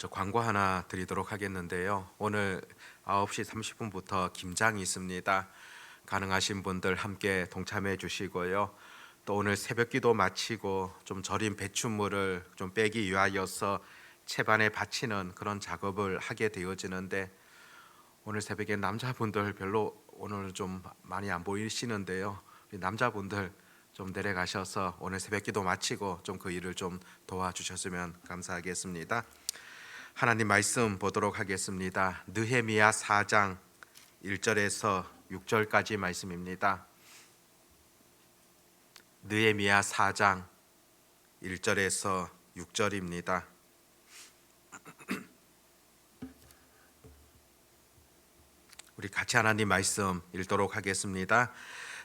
먼저 광고 하나 드리도록 하겠는데요. 오늘 9시 30분부터 김장이 있습니다. 가능하신 분들 함께 동참해 주시고요. 또 오늘 새벽기도 마치고 좀 절인 배출물을 좀 빼기 위하여서 채반에 받치는 그런 작업을 하게 되어지는데, 오늘 새벽에 남자분들 별로 오늘 좀 많이 안 보이시는데요. 우리 남자분들 좀 내려가셔서 오늘 새벽기도 마치고 좀 그 일을 좀 도와주셨으면 감사하겠습니다. 하나님 말씀 보도록 하겠습니다. 느헤미야 4장 1절에서 6절까지 말씀입니다. 느헤미야 4장 1절에서 6절입니다. 우리 같이 하나님 말씀 읽도록 하겠습니다.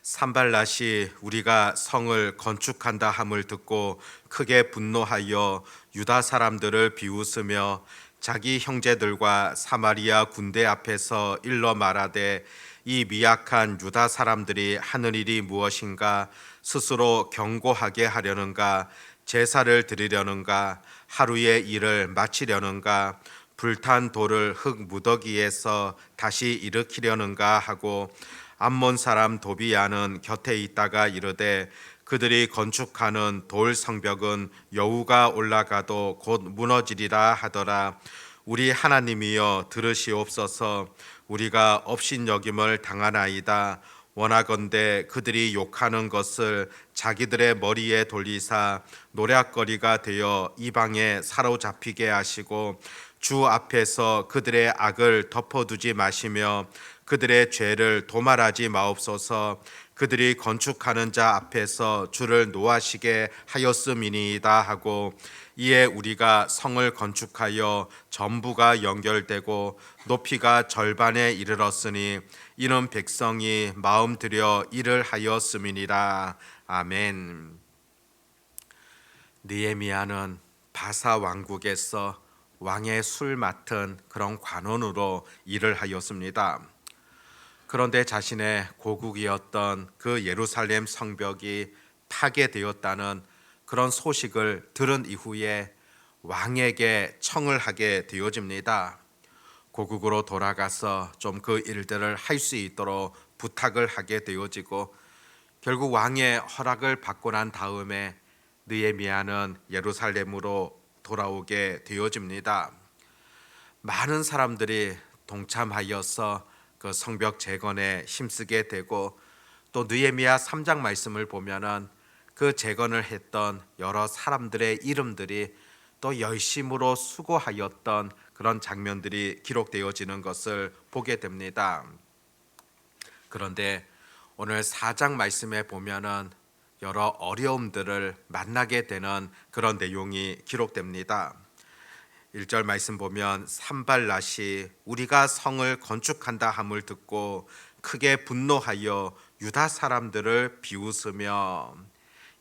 산발랏이 우리가 성을 건축한다 함을 듣고 크게 분노하여 유다 사람들을 비웃으며 자기 형제들과 사마리아 군대 앞에서 일러 말하되, 이 미약한 유다 사람들이 하는 일이 무엇인가? 스스로 경고하게 하려는가? 제사를 드리려는가? 하루의 일을 마치려는가? 불탄 돌을 흙 무더기에서 다시 일으키려는가 하고, 암몬 사람 도비야는 곁에 있다가 이르되, 그들이 건축하는 돌 성벽은 여우가 올라가도 곧 무너지리라 하더라. 우리 하나님이여 들으시옵소서. 우리가 업신여김을 당하나이다. 원하건대 그들이 욕하는 것을 자기들의 머리에 돌리사 노략거리가 되어 이방에 사로잡히게 하시고, 주 앞에서 그들의 악을 덮어두지 마시며 그들의 죄를 도말하지 마옵소서. 그들이 건축하는 자 앞에서 주를 노하시게 하였음이니이다 하고, 이에 우리가 성을 건축하여 전부가 연결되고 높이가 절반에 이르렀으니 이는 백성이 마음 들여 일을 하였음이니라. 아멘. 느헤미야는 바사 왕국에서 왕의 술 맡은 그런 관원으로 일을 하였습니다. 그런데 자신의 고국이었던 그 예루살렘 성벽이 파괴되었다는 그런 소식을 들은 이후에 왕에게 청을 하게 되어집니다. 고국으로 돌아가서 좀 그 일들을 할 수 있도록 부탁을 하게 되어지고, 결국 왕의 허락을 받고 난 다음에 느헤미야는 예루살렘으로 돌아오게 되어집니다. 많은 사람들이 동참하여서 그 성벽 재건에 힘쓰게 되고, 또 느헤미야 3장 말씀을 보면은 그 재건을 했던 여러 사람들의 이름들이 또 열심으로 수고하였던 그런 장면들이 기록되어지는 것을 보게 됩니다. 그런데 오늘 4장 말씀에 보면은 여러 어려움들을 만나게 되는 그런 내용이 기록됩니다. 1절 말씀 보면, 산발랏이 우리가 성을 건축한다 함을 듣고 크게 분노하여 유다 사람들을 비웃으며,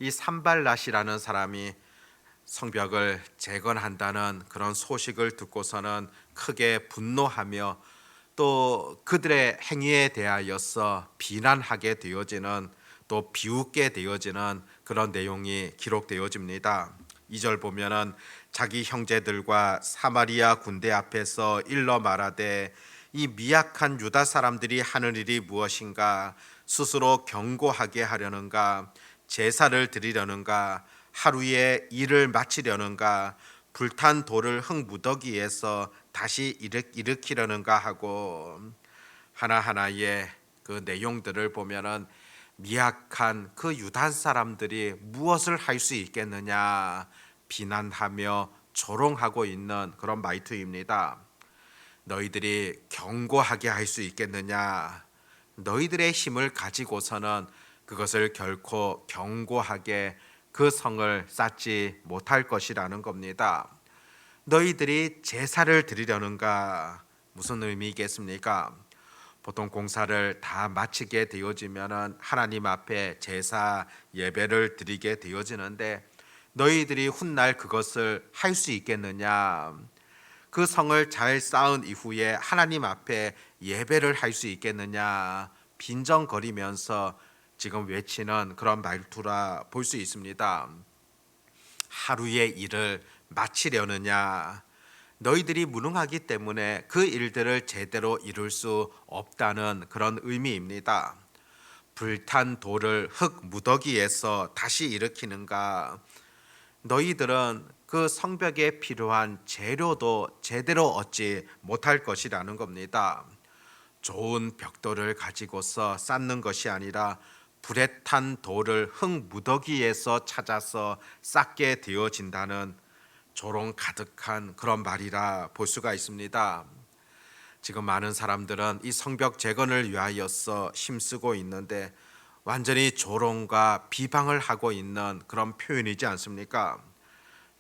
이 산발랏이라는 사람이 성벽을 재건한다는 그런 소식을 듣고서는 크게 분노하며 또 그들의 행위에 대하여서 비난하게 되어지는, 또 비웃게 되어지는 그런 내용이 기록되어집니다. 2절 보면은 자기 형제들과 사마리아 군대 앞에서 일러 말하되, 이 미약한 유다 사람들이 하는 일이 무엇인가? 스스로 경고하게 하려는가? 제사를 드리려는가? 하루의 일을 마치려는가? 불탄 돌을 흙 무더기에서 다시 일으키려는가 하고, 하나하나의 그 내용들을 보면은 미약한 그 유다 사람들이 무엇을 할 수 있겠느냐 비난하며 조롱하고 있는 그런 말투입니다. 너희들이 경고하게 할 수 있겠느냐? 너희들의 힘을 가지고서는 그것을 결코 경고하게 그 성을 쌓지 못할 것이라는 겁니다. 너희들이 제사를 드리려는가? 무슨 의미겠습니까? 보통 공사를 다 마치게 되어지면 하나님 앞에 제사 예배를 드리게 되어지는데, 너희들이 훗날 그것을 할 수 있겠느냐? 그 성을 잘 쌓은 이후에 하나님 앞에 예배를 할 수 있겠느냐? 빈정거리면서 지금 외치는 그런 말투라 볼 수 있습니다. 하루의 일을 마치려느냐? 너희들이 무능하기 때문에 그 일들을 제대로 이룰 수 없다는 그런 의미입니다. 불탄 돌을 흙 무더기에서 다시 일으키는가? 너희들은 그 성벽에 필요한 재료도 제대로 얻지 못할 것이라는 겁니다. 좋은 벽돌을 가지고서 쌓는 것이 아니라 불에 탄 돌을 흙 무더기에서 찾아서 쌓게 되어진다는 조롱 가득한 그런 말이라 볼 수가 있습니다. 지금 많은 사람들은 이 성벽 재건을 위하여서 힘쓰고 있는데 완전히 조롱과 비방을 하고 있는 그런 표현이지 않습니까?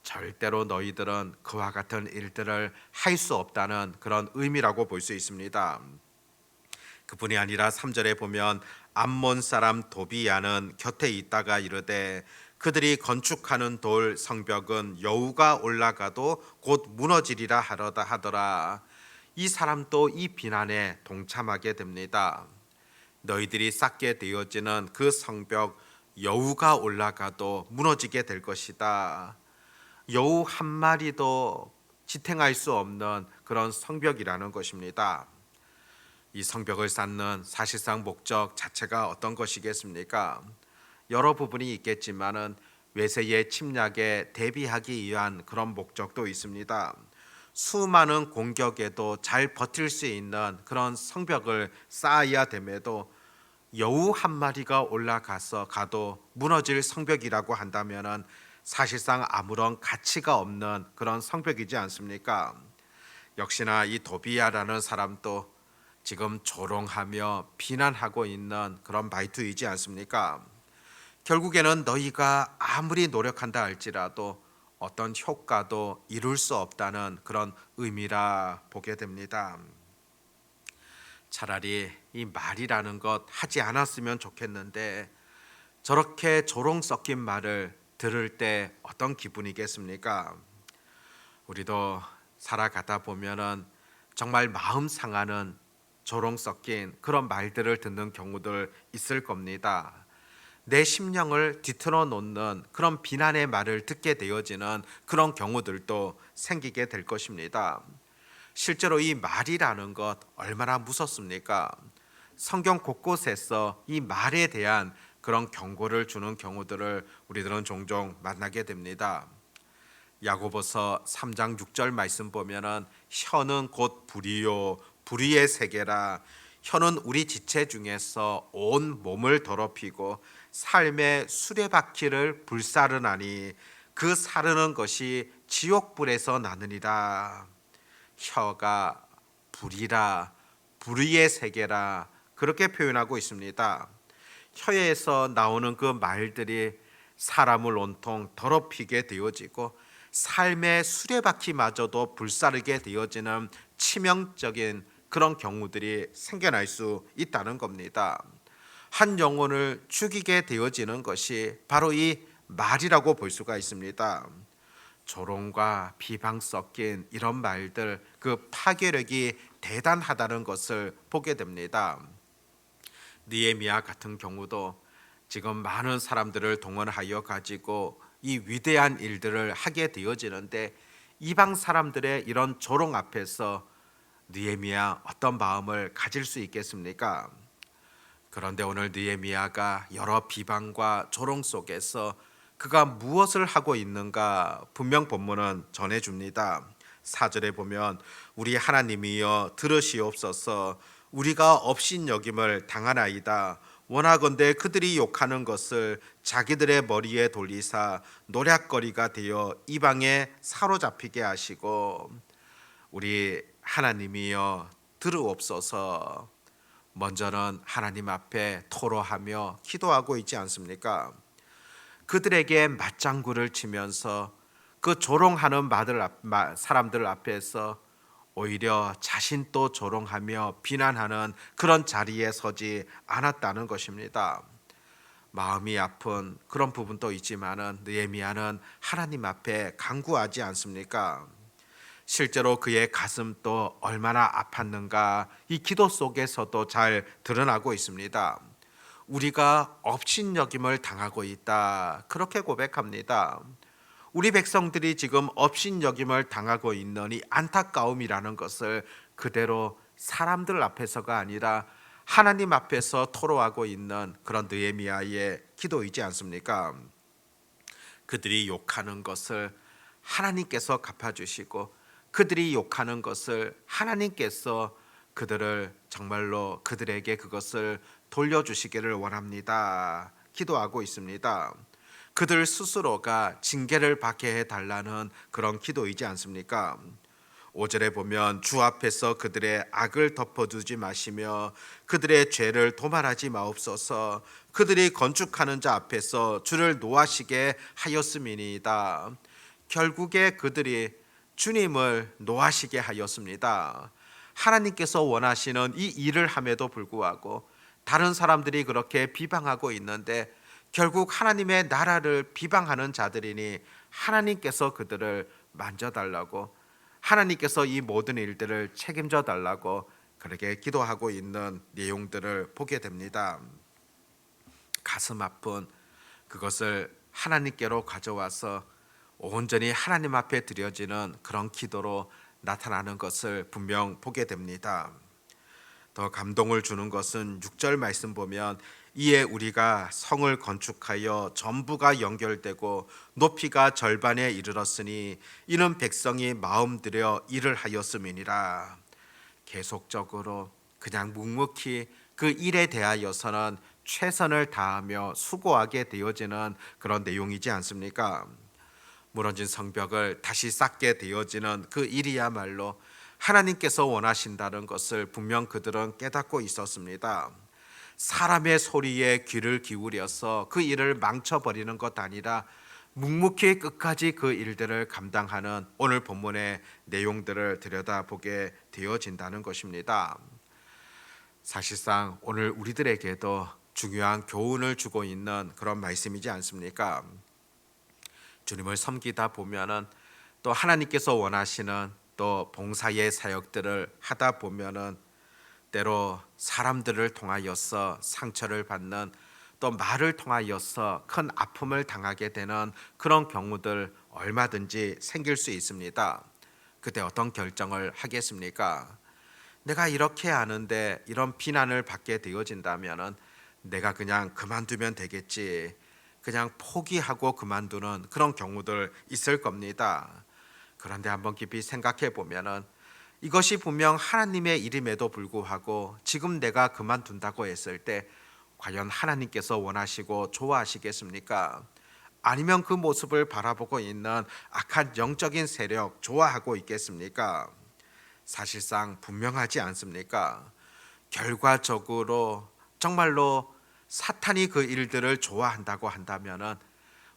절대로 너희들은 그와 같은 일들을 할 수 없다는 그런 의미라고 볼 수 있습니다. 그뿐이 아니라 3절에 보면 암몬 사람 도비야는 곁에 있다가 이르되 그들이 건축하는 돌 성벽은 여우가 올라가도 곧 무너지리라 하더라. 이 사람도 이 비난에 동참하게 됩니다. 너희들이 쌓게 되어지는 그 성벽 여우가 올라가도 무너지게 될 것이다. 여우 한 마리도 지탱할 수 없는 그런 성벽이라는 것입니다. 이 성벽을 쌓는 사실상 목적 자체가 어떤 것이겠습니까? 여러 부분이 있겠지만은 외세의 침략에 대비하기 위한 그런 목적도 있습니다. 수많은 공격에도 잘 버틸 수 있는 그런 성벽을 쌓아야 됨에도 여우 한 마리가 올라가서 가도 무너질 성벽이라고 한다면은 사실상 아무런 가치가 없는 그런 성벽이지 않습니까? 역시나 이 도비야라는 사람도 지금 조롱하며 비난하고 있는 그런 말투이지 않습니까? 결국에는 너희가 아무리 노력한다 할지라도 어떤 효과도 이룰 수 없다는 그런 의미라 보게 됩니다. 차라리 이 말이라는 것 하지 않았으면 좋겠는데 저렇게 조롱 섞인 말을 들을 때 어떤 기분이겠습니까? 우리도 살아가다 보면은 정말 마음 상하는 조롱 섞인 그런 말들을 듣는 경우들 있을 겁니다. 내 심령을 뒤틀어 놓는 그런 비난의 말을 듣게 되어지는 그런 경우들도 생기게 될 것입니다. 실제로 이 말이라는 것 얼마나 무섭습니까? 성경 곳곳에서 이 말에 대한 그런 경고를 주는 경우들을 우리들은 종종 만나게 됩니다. 야고보서 3장 6절 말씀 보면은 혀는 곧 불이요 불의의 세계라. 혀는 우리 지체 중에서 온 몸을 더럽히고 삶의 수레바퀴를 불사르나니 그 사르는 것이 지옥불에서 나느니라. 혀가 불이라 불의의 세계라 그렇게 표현하고 있습니다. 혀에서 나오는 그 말들이 사람을 온통 더럽히게 되어지고 삶의 수레바퀴마저도 불사르게 되어지는 치명적인 그런 경우들이 생겨날 수 있다는 겁니다. 한 영혼을 죽이게 되어지는 것이 바로 이 말이라고 볼 수가 있습니다. 조롱과 비방 섞인 이런 말들 그 파괴력이 대단하다는 것을 보게 됩니다. 느헤미야 같은 경우도 지금 많은 사람들을 동원하여 가지고 이 위대한 일들을 하게 되어지는데 이방 사람들의 이런 조롱 앞에서 느헤미야 어떤 마음을 가질 수 있겠습니까? 그런데 오늘 느헤미야가 여러 비방과 조롱 속에서 그가 무엇을 하고 있는가 분명 본문은 전해줍니다. 4절에 보면 우리 하나님이여 들으시옵소서 우리가 업신여김을 당하나이다. 원하건대 그들이 욕하는 것을 자기들의 머리에 돌리사 노략거리가 되어 이방에 사로잡히게 하시고 우리 하나님이여 들으옵소서. 먼저는 하나님 앞에 토로하며 기도하고 있지 않습니까? 그들에게 맞장구를 치면서 그 조롱하는 사람들 앞에서 오히려 자신도 조롱하며 비난하는 그런 자리에 서지 않았다는 것입니다. 마음이 아픈 그런 부분도 있지만은 느헤미야는 하나님 앞에 간구하지 않습니까? 실제로 그의 가슴도 얼마나 아팠는가 이 기도 속에서도 잘 드러나고 있습니다. 우리가 업신여김을 당하고 있다 그렇게 고백합니다. 우리 백성들이 지금 업신여김을 당하고 있는 이 안타까움이라는 것을 그대로 사람들 앞에서가 아니라 하나님 앞에서 토로하고 있는 그런 느헤미야의 기도이지 않습니까? 그들이 욕하는 것을 하나님께서 갚아주시고, 그들이 욕하는 것을 하나님께서 그들을 정말로 그들에게 그것을 돌려주시기를 원합니다. 기도하고 있습니다. 그들 스스로가 징계를 받게 해달라는 그런 기도이지 않습니까? 5절에 보면 주 앞에서 그들의 악을 덮어두지 마시며 그들의 죄를 도말하지 마옵소서. 그들이 건축하는 자 앞에서 주를 노하시게 하였음이니이다. 결국에 그들이 주님을 노하시게 하였습니다. 하나님께서 원하시는 이 일을 함에도 불구하고 다른 사람들이 그렇게 비방하고 있는데 결국 하나님의 나라를 비방하는 자들이니 하나님께서 그들을 만져달라고, 하나님께서 이 모든 일들을 책임져 달라고 그렇게 기도하고 있는 내용들을 보게 됩니다. 가슴 아픈 그것을 하나님께로 가져와서 온전히 하나님 앞에 드려지는 그런 기도로 나타나는 것을 분명 보게 됩니다. 더 감동을 주는 것은 6절 말씀 보면 이에 우리가 성을 건축하여 전부가 연결되고 높이가 절반에 이르렀으니 이는 백성이 마음 들여 일을 하였음이니라. 계속적으로 그냥 묵묵히 그 일에 대하여서는 최선을 다하며 수고하게 되어지는 그런 내용이지 않습니까? 무너진 성벽을 다시 쌓게 되어지는 그 일이야말로 하나님께서 원하신다는 것을 분명 그들은 깨닫고 있었습니다. 사람의 소리에 귀를 기울여서 그 일을 망쳐버리는 것 아니라 묵묵히 끝까지 그 일들을 감당하는 오늘 본문의 내용들을 들여다보게 되어진다는 것입니다. 사실상 오늘 우리들에게도 중요한 교훈을 주고 있는 그런 말씀이지 않습니까? 주님을 섬기다 보면은 또 하나님께서 원하시는 또 봉사의 사역들을 하다 보면은 때로 사람들을 통하여서 상처를 받는, 또 말을 통하여서 큰 아픔을 당하게 되는 그런 경우들 얼마든지 생길 수 있습니다. 그때 어떤 결정을 하겠습니까? 내가 이렇게 하는데 이런 비난을 받게 되어진다면은 내가 그냥 그만두면 되겠지, 그냥 포기하고 그만두는 그런 경우들 있을 겁니다. 그런데 한번 깊이 생각해 보면은 이것이 분명 하나님의 일임에도 불구하고 지금 내가 그만둔다고 했을 때 과연 하나님께서 원하시고 좋아하시겠습니까? 아니면 그 모습을 바라보고 있는 악한 영적인 세력 좋아하고 있겠습니까? 사실상 분명하지 않습니까? 결과적으로 정말로 사탄이 그 일들을 좋아한다고 한다면은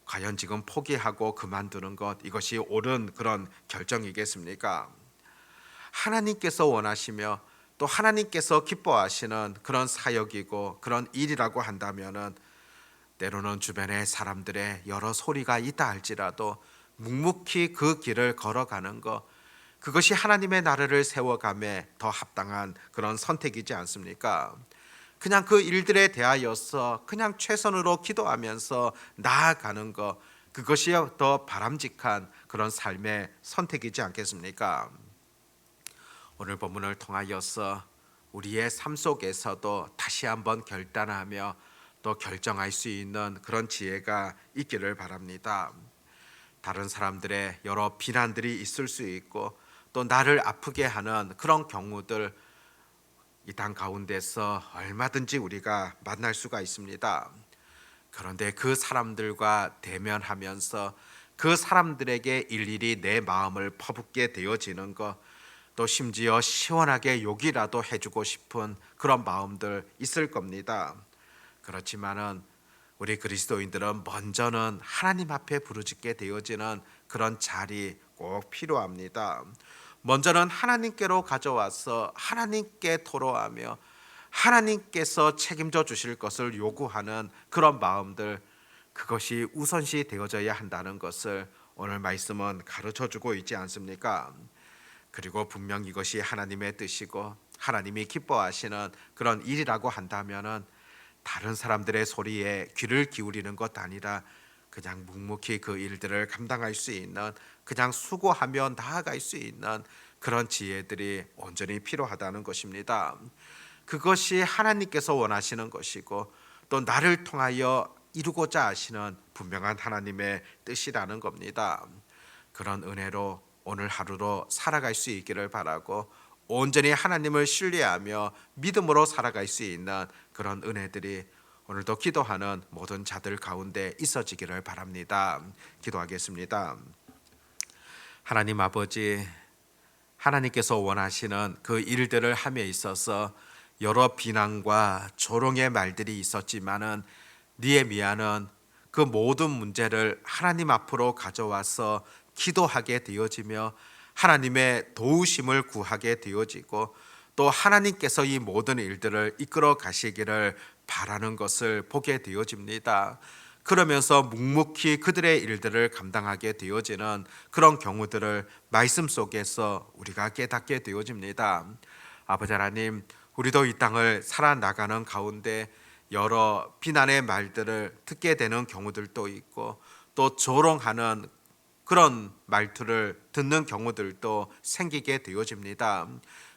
과연 지금 포기하고 그만두는 것, 이것이 옳은 그런 결정이겠습니까? 하나님께서 원하시며 또 하나님께서 기뻐하시는 그런 사역이고 그런 일이라고 한다면은 때로는 주변의 사람들의 여러 소리가 있다 할지라도 묵묵히 그 길을 걸어가는 것, 그것이 하나님의 나라를 세워감에 더 합당한 그런 선택이지 않습니까? 그냥 그 일들에 대하여서 그냥 최선으로 기도하면서 나아가는 것, 그것이 더 바람직한 그런 삶의 선택이지 않겠습니까? 오늘 본문을 통하여서 우리의 삶 속에서도 다시 한번 결단하며 또 결정할 수 있는 그런 지혜가 있기를 바랍니다. 다른 사람들의 여러 비난들이 있을 수 있고 또 나를 아프게 하는 그런 경우들, 이 땅 가운데서 얼마든지 우리가 만날 수가 있습니다. 그런데 그 사람들과 대면하면서 그 사람들에게 일일이 내 마음을 퍼붓게 되어지는 것, 또 심지어 시원하게 욕이라도 해주고 싶은 그런 마음들 있을 겁니다. 그렇지만은 우리 그리스도인들은 먼저는 하나님 앞에 부르짖게 되어지는 그런 자리 꼭 필요합니다. 먼저는 하나님께로 가져와서 하나님께 토로하며 하나님께서 책임져 주실 것을 요구하는 그런 마음들, 그것이 우선시 되어져야 한다는 것을 오늘 말씀은 가르쳐 주고 있지 않습니까? 그리고 분명 이것이 하나님의 뜻이고 하나님이 기뻐하시는 그런 일이라고 한다면은 다른 사람들의 소리에 귀를 기울이는 것 아니라 그냥 묵묵히 그 일들을 감당할 수 있는, 그냥 수고하며 나아갈 수 있는 그런 지혜들이 온전히 필요하다는 것입니다. 그것이 하나님께서 원하시는 것이고 또 나를 통하여 이루고자 하시는 분명한 하나님의 뜻이라는 겁니다. 그런 은혜로 오늘 하루로 살아갈 수 있기를 바라고, 온전히 하나님을 신뢰하며 믿음으로 살아갈 수 있는 그런 은혜들이 오늘도 기도하는 모든 자들 가운데 있어지기를 바랍니다. 기도하겠습니다. 하나님 아버지, 하나님께서 원하시는 그 일들을 함에 있어서 여러 비난과 조롱의 말들이 있었지만은 느헤미야는 그 모든 문제를 하나님 앞으로 가져와서 기도하게 되어지며 하나님의 도우심을 구하게 되어지고 또 하나님께서 이 모든 일들을 이끌어 가시기를 바라는 것을 보게 되어집니다. 그러면서 묵묵히 그들의 일들을 감당하게 되어지는 그런 경우들을 말씀 속에서 우리가 깨닫게 되어집니다. 아버지 하나님, 우리도 이 땅을 살아나가는 가운데 여러 비난의 말들을 듣게 되는 경우들도 있고 또 조롱하는 그런 말투를 듣는 경우들도 생기게 되어집니다.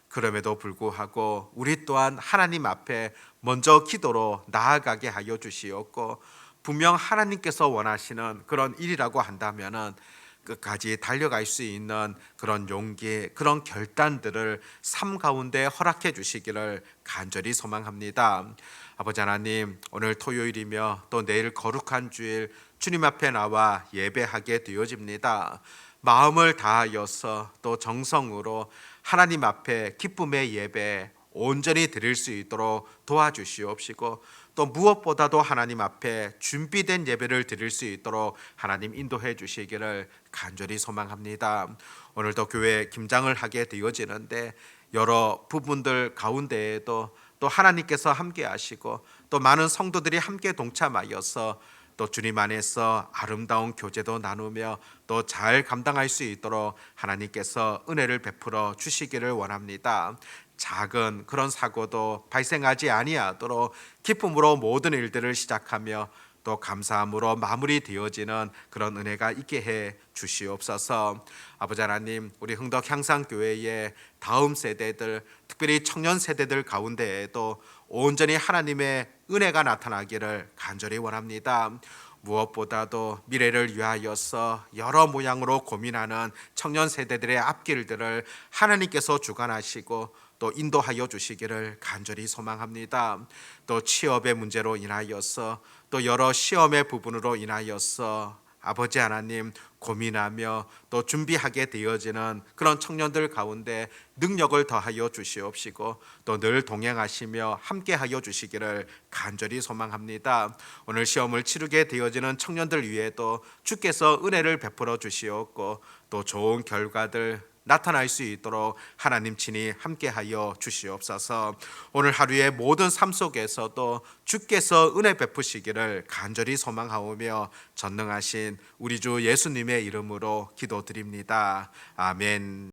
그럼에도 불구하고 우리 또한 하나님 앞에 먼저 기도로 나아가게 하여 주시옵고, 분명 하나님께서 원하시는 그런 일이라고 한다면은 끝까지 달려갈 수 있는 그런 용기, 그런 결단들을 삶 가운데 허락해 주시기를 간절히 소망합니다. 아버지 하나님, 오늘 토요일이며 또 내일 거룩한 주일 주님 앞에 나와 예배하게 되어집니다. 마음을 다하여서 또 정성으로 하나님 앞에 기쁨의 예배 온전히 드릴 수 있도록 도와주시옵시고, 또 무엇보다도 하나님 앞에 준비된 예배를 드릴 수 있도록 하나님 인도해 주시기를 간절히 소망합니다. 오늘도 교회 김장을 하게 되어지는데 여러 부분들 가운데에도 또 하나님께서 함께 하시고 또 많은 성도들이 함께 동참하여서 또 주님 안에서 아름다운 교제도 나누며 또 잘 감당할 수 있도록 하나님께서 은혜를 베풀어 주시기를 원합니다. 작은 그런 사고도 발생하지 아니하도록 기쁨으로 모든 일들을 시작하며 또 감사함으로 마무리되어지는 그런 은혜가 있게 해 주시옵소서. 아버지 하나님, 우리 흥덕 향상교회의 다음 세대들, 특별히 청년 세대들 가운데에도 온전히 하나님의 은혜가 나타나기를 간절히 원합니다. 무엇보다도 미래를 위하여서 여러 모양으로 고민하는 청년 세대들의 앞길들을 하나님께서 주관하시고 또 인도하여 주시기를 간절히 소망합니다. 또 취업의 문제로 인하여서 또 여러 시험의 부분으로 인하여서 아버지 하나님 고민하며 또 준비하게 되어지는 그런 청년들 가운데 능력을 더하여 주시옵시고 또 늘 동행하시며 함께하여 주시기를 간절히 소망합니다. 오늘 시험을 치르게 되어지는 청년들 위에도 주께서 은혜를 베풀어 주시옵고 또 좋은 결과들 나타날 수 있도록 하나님 친히 함께하여 주시옵소서. 오늘 하루의 모든 삶 속에서도 주께서 은혜 베푸시기를 간절히 소망하오며 전능하신 우리 주 예수님의 이름으로 기도드립니다. 아멘.